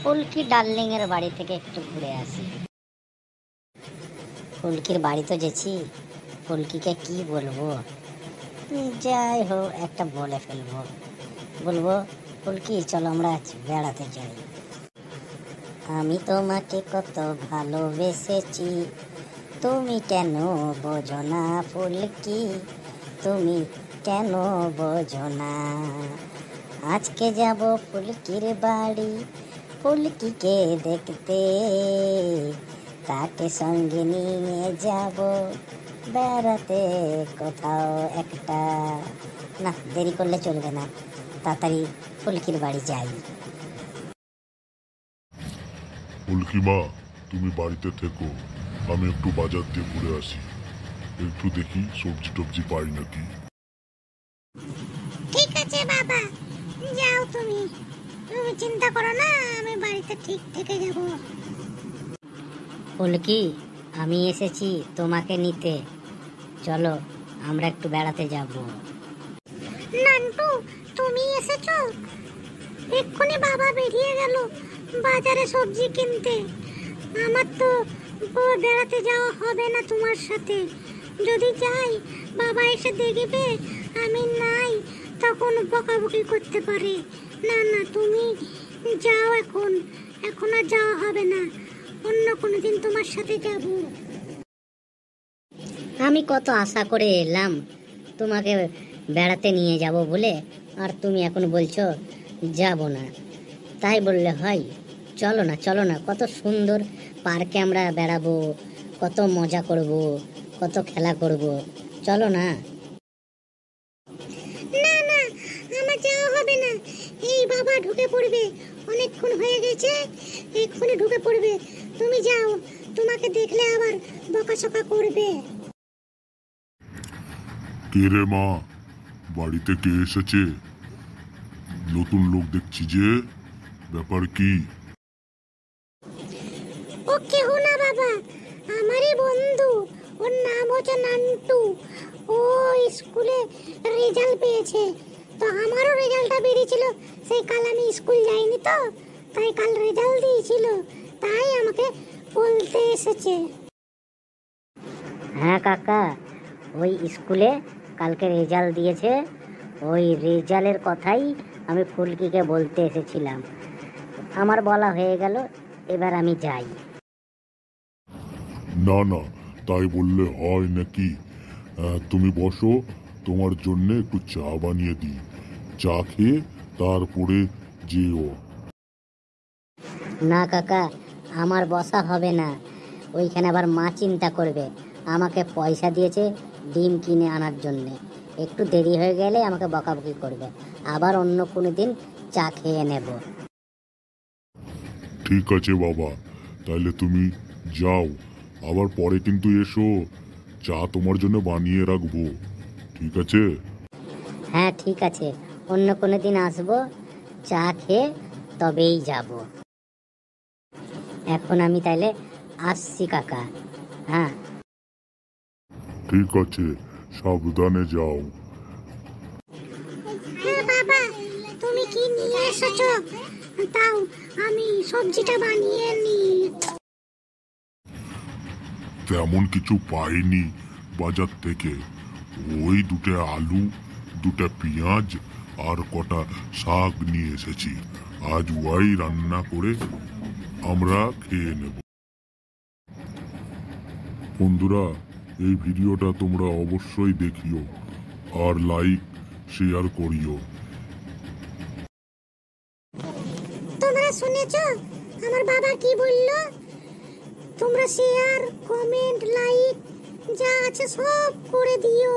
ফুলকি darling এর বাড়ি থেকে একটু ঘুরে আসি। ফুলকির বাড়ি তো গেছি, ফুলকিকে কি বলবো? যাই হোক একটা বলে ফেলবো, বলবো ফুলকি চলো আমরা আজ বেড়াতে যাই। আমি তোমাকে কত ভালোবেসেছি, তুমি কেন বোঝো না ফুলকি, তুমি কেন বোঝো না। আজকে যাব ফুলকির বাড়ি, ফুলকিকে দেখতে, তাকে সঙ্গে নিয়ে যাব বেড়াতে কোথাও একটা। না দেরি করলে চলবে না, তাড়াতাড়ি ফুলকির বাড়ি যাই। ফুলকি মা, তুমি বাড়িতে থেকো, আমি একটু বাজার দিয়ে ঘুরে আসি, একটু দেখি সবজি টবজি পাই নাকি। ঠিক আছে বাবা, যাও তুমি, তুমি চিন্তা করো না, আমি বাড়িতে ঠিক থেকে যাব। ফুলকি আমি এসেছি তোমাকে নিতে, চলো আমরা একটু বেড়াতে যাব। নান্টু তুমি এসেছো? এক্ষুনি বাবা বেরিয়ে গেল বাজারে সবজি কিনতে। আমার তো বেড়াতে যাওয়া হবে না তোমার সাথে। যদি যাই বাবা এসে দেখবে আমি নাই, তখন বকাবকি করতে পারে। না না তুমি যাও, এখন এখন আর যাওয়া হবে না, অন্য কোনো দিন তোমার সাথে যাব। আমি কত আশা করে এলাম তোমাকে বেড়াতে নিয়ে যাব বলে, আর তুমি এখন বলছো যাব না। তাই বললে হয়? চলো না চলো না, কত সুন্দর পার্কে আমরা বেড়াবো, কত মজা করব, কত খেলা করব, চলো না। না না, আমার যাওয়া হবে না। এই বাবা ঢুকে পড়বে, অনেকক্ষণ হয়ে গেছে, এক্ষুনি ঢুকে পড়বে। তুমি যাও, তোমাকে দেখলে আবার বকাশকা করবে। কে রে মা, বাড়িতে কে এসেছে? নতুন লোক দেখছি যে, ব্যাপার কি? ও কেউ না বাবা, আমারই বন্ধু, ওর নাম হচ্ছে নান্টু। ও স্কুলে রেজাল্ট পেয়েছে, তো আমারও রেজাল্টটা বেরিয়েছিল, সেই কাল আমি স্কুল যাইনি, তো তাই কাল রেজাল্ট দিয়েছিল, তাই আমাকে বলতে এসেছে। হ্যাঁ কাকা, ওই স্কুলে কালকে রেজাল্ট দিয়েছে, ওই রেজাল্টের কথাই আমি ফুলকিকে বলতে এসেছিলাম। আমার বলা হয়ে গেল, এবার আমি যাই। না না, তাই বললে হয় নাকি? তুমি বসো, তোমার জন্য একটু চা বানিয়ে দিই, চা খেয়ে তারপরে যেও। না কাকা, আমার বসা হবে না, ওইখানে আবার মা চিন্তা করবে। আমাকে পয়সা দিয়েছে ডিম কিনে আনার জন্যে, একটু দেরি হয়ে গেলে আমাকে বকাবকি করবে। আবার অন্য কোনো দিন চা খেয়ে নেব। ঠিক আছে বাবা, তাহলে তুমি যাও, আবার পরে কিন্তু এসো, চা তোমার জন্য বানিয়ে রাখবো, ঠিক আছে? হ্যাঁ ঠিক আছে, অন্য কোনো দিন আসবো, চা খেয়ে তবেই যাব। এখন আমি তাইলে আসছি কাকা। হ্যাঁ ঠিক আছে, সাবধানে যাও। হ্যাঁ বাবা, তুমি কি নিয়ে এসেছো তাও, আমি সবজিটা বানিয়ে নিই। তেমন কিছু পাইনি বাজার থেকে, ওই দুটো আলু, দুটো পেঁয়াজ আর কটা শাক নিয়ে এসেছি। আজ ওই রান্না করে আমরা খেয়ে নেব। বন্ধুরা, এই ভিডিওটা তোমরা অবশ্যই দেখিও আর লাইক শেয়ার করিও। তোমরা শুনেছো আমার বাবা কি বলল? তোমরা শেয়ার, কমেন্ট, লাইক যা আছে সব করে দিও।